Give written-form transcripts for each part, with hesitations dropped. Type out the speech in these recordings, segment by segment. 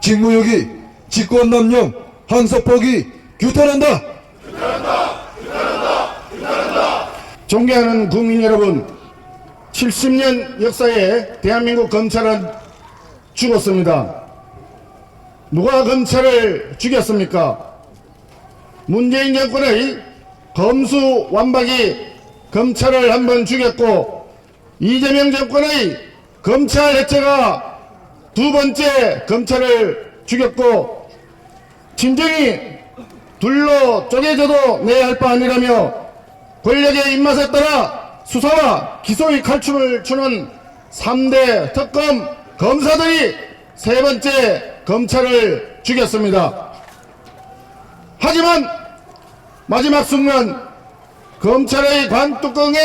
직무유기, 직권남용, 항소포기 규탄한다. 존경하는 국민 여러분, 70년 역사에 대한민국 검찰은 죽었습니다. 누가 검찰을 죽였습니까? 문재인 정권의 검수완박이 검찰을 한번 죽였고, 이재명 정권의 검찰 해체가 두 번째 검찰을 죽였고, 진정이 둘로 쪼개져도 내 할 바 아니라며 권력의 입맛에 따라 수사와 기소의 칼춤을 추는 3대 특검 검사들이 세 번째 검찰을 죽였습니다. 하지만 마지막 순간 검찰의 관뚜껑에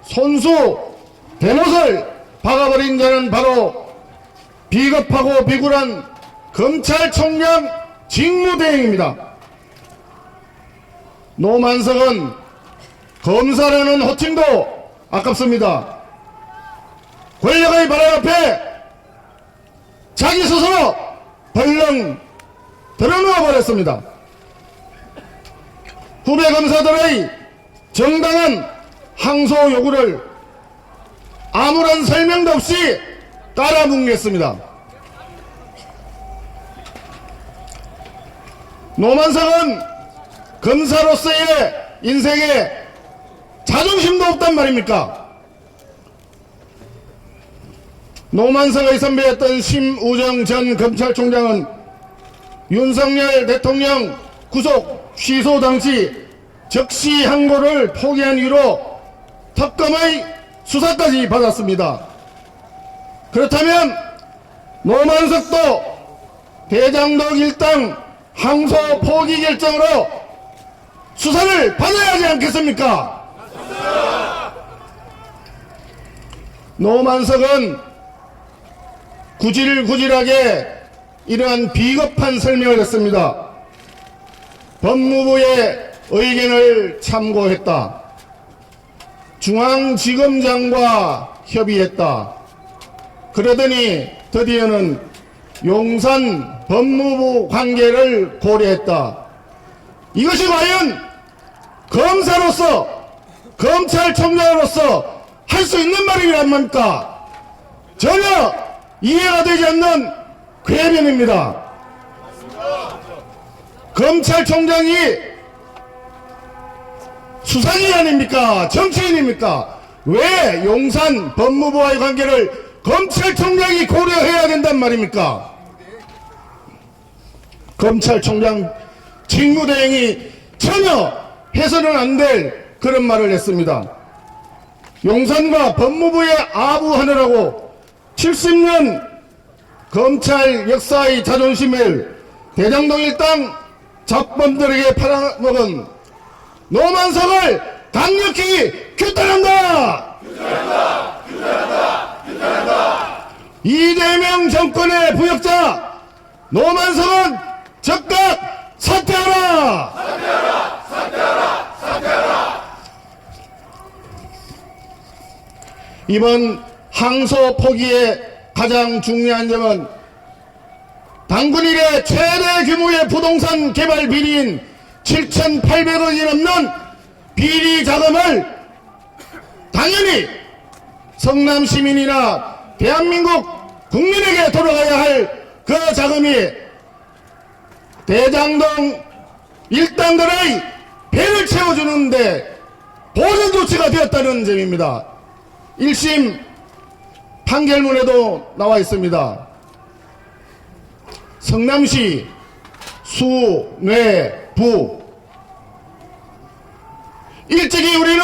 손수 대못을 박아버린 자는 바로 비겁하고 비굴한 검찰총장 직무대행입니다. 노만석은 검사라는 호칭도 아깝습니다. 권력의 바람 앞에 자기 스스로 벌렁 드러누워 버렸습니다. 후배 검사들의 정당한 항소 요구를 아무런 설명도 없이 깔아뭉갰습니다. 노만석은 검사로서의 인생에 자존심도 없단 말입니까? 노만석의 선배였던 심우정 전 검찰총장은 윤석열 대통령 구속 취소 당시 즉시 항고를 포기한 이유로 특검의 수사까지 받았습니다. 그렇다면 노만석도 대장동 일당 항소 포기 결정으로 수사를 받아야 하지 않겠습니까? 노만석은 구질구질하게 이러한 비겁한 설명을 했습니다. 법무부의 의견을 참고했다. 중앙지검장과 협의했다. 그러더니 드디어는 용산 법무부 관계를 고려했다. 이것이 과연 검사로서, 검찰총장으로서 할 수 있는 말이란 말입니까? 전혀 이해가 되지 않는 궤변입니다. 검찰총장이 수상이 아닙니까? 정치인입니까? 왜 용산 법무부와의 관계를 검찰총장이 고려해야 된단 말입니까? 검찰총장 직무대행이 전혀 해서는 안 될 그런 말을 했습니다. 용산과 법무부에 아부하느라고 70년 검찰 역사의 자존심을 대장동 일당 잡범들에게 팔아먹은 노만석을 강력히 규탄한다! 이재명 정권의 부역자 노만석은 즉각 사퇴하라! 이번 항소 포기의 가장 중요한 점은 당군 이래 최대 규모의 부동산 개발 비리인 7,800억이 넘는 비리 자금을 당연히 성남 시민이나 대한민국 국민에게 돌아가야 할 그 자금이 대장동 일당들의 배를 채워주는데 보전 조치가 되었다는 점입니다. 1심 판결문에도 나와 있습니다. 성남시 수뇌부 일찍이 우리는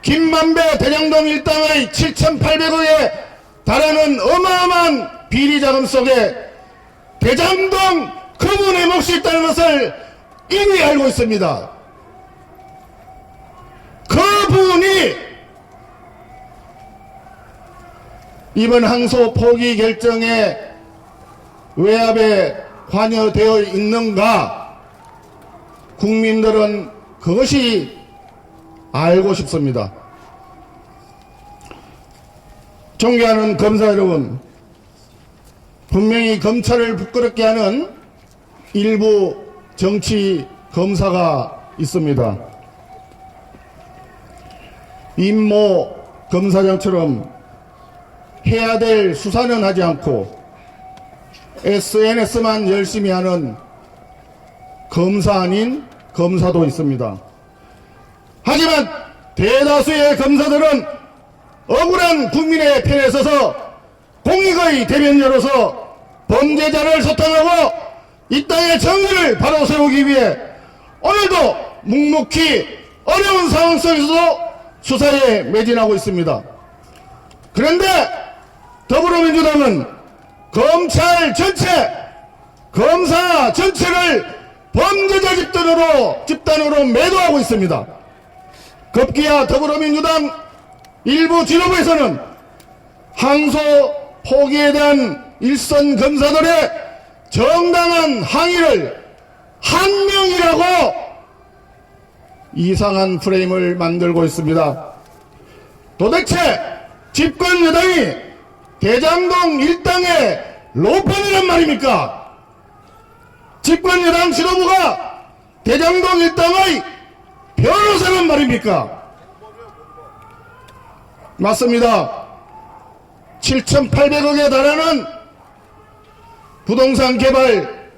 김만배 대장동 일당의 7,800억에 달하는 어마어마한 비리자금 속에 대장동 그분의 몫이 있다는 것을 이미 알고 있습니다. 그분이 이번 항소 포기 결정에 외압에 관여되어 있는가? 국민들은 그것이 알고 싶습니다. 존경하는 검사 여러분, 분명히 검찰을 부끄럽게 하는 일부 정치 검사가 있습니다. 임모 검사장처럼 해야 될 수사는 하지 않고 SNS만 열심히 하는 검사 아닌 검사도 있습니다. 하지만 대다수의 검사들은 억울한 국민의 편에 서서 공익의 대변자로서 범죄자를 소탕하고 이 땅의 정의를 바로 세우기 위해 오늘도 묵묵히 어려운 상황 속에서도 수사에 매진하고 있습니다. 그런데 더불어민주당은 검찰 전체, 검사 전체를 범죄자 집단으로 매도하고 있습니다. 급기야 더불어민주당 일부 지도부에서는 항소 포기에 대한 일선 검사들의 정당한 항의를 한명이라고 이상한 프레임을 만들고 있습니다. 도대체 집권 여당이 대장동 일당의 로펌이란 말입니까? 집권 여당 지도부가 대장동 일당의 변호사란 말입니까? 맞습니다. 7,800억에 달하는 부동산 개발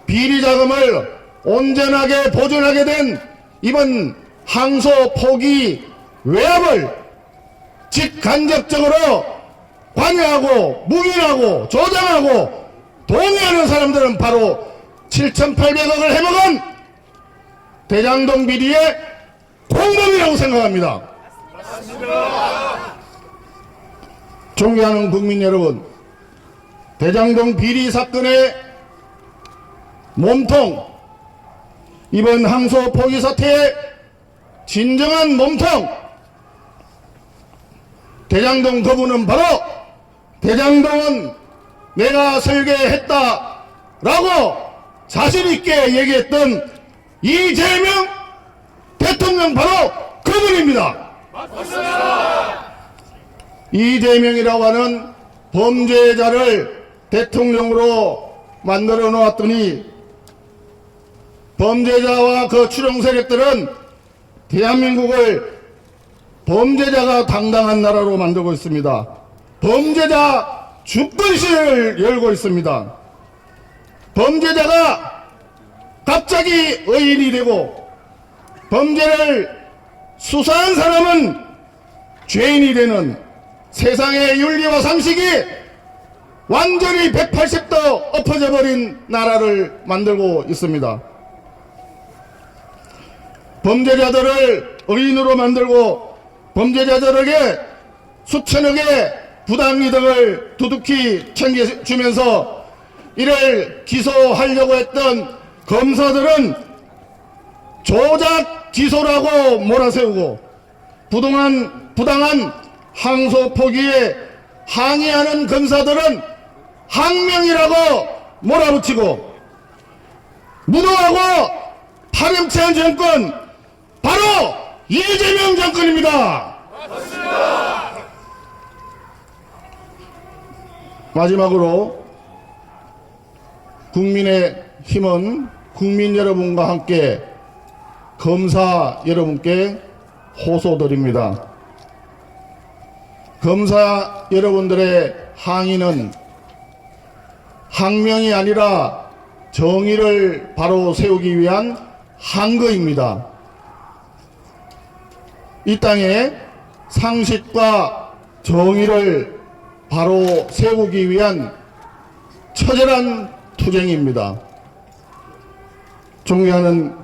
비리 자금을 온전하게 보존하게 된 이번 항소 포기 외압을 직간접적으로 관여하고 묵인하고 조장하고 동의하는 사람들은 바로 7,800억을 해먹은 대장동 비리의 공범이라고 생각합니다. 존경하는 국민 여러분, 대장동 비리 사건의 몸통, 이번 항소 포기 사태의 진정한 몸통, 대장동 거부는 바로 대장동은 내가 설계했다 라고 자신있게 얘기했던 이재명 대통령 바로 그분입니다. 이재명이라고 하는 범죄자를 대통령으로 만들어 놓았더니 범죄자와 그 추종 세력들은 대한민국을 범죄자가 당당한 나라로 만들고 있습니다. 범죄자 주권실을 열고 있습니다. 범죄자가 갑자기 의인이 되고 범죄를 수사한 사람은 죄인이 되는 세상의 윤리와 상식이 완전히 180도 엎어져 버린 나라를 만들고 있습니다. 범죄자들을 의인으로 만들고 범죄자들에게 수천억의 부당이득을 두둑히 챙겨주면서 이를 기소하려고 했던 검사들은 조작 기소라고 몰아세우고 부당한 항소 포기에 항의하는 검사들은 항명이라고 몰아붙이고 무도하고 파렴치한 정권 바로 이재명 정권입니다. 맞습니다. 마지막으로 국민의힘은 국민 여러분과 함께 검사 여러분께 호소드립니다. 검사 여러분들의 항의는 항명이 아니라 정의를 바로 세우기 위한 항거입니다. 이 땅에 상식과 정의를 바로 세우기 위한 처절한 투쟁입니다. 존경하는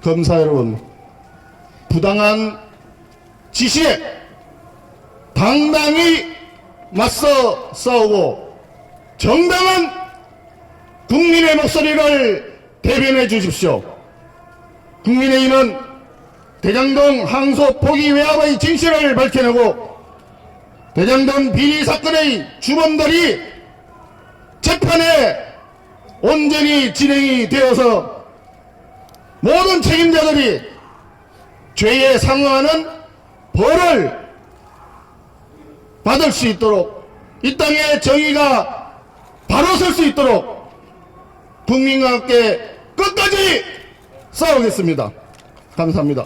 검사 여러분, 부당한 지시에 당당히 맞서 싸우고 정당한 국민의 목소리를 대변해 주십시오. 국민의힘은 대장동 항소 포기 외압의 진실을 밝혀내고 대장동 비리 사건의 주범들이 재판에 온전히 진행이 되어서 모든 책임자들이 죄에 상응하는 벌을 받을 수 있도록 이 땅의 정의가 바로 설 수 있도록 국민과 함께 끝까지 싸우겠습니다. 감사합니다.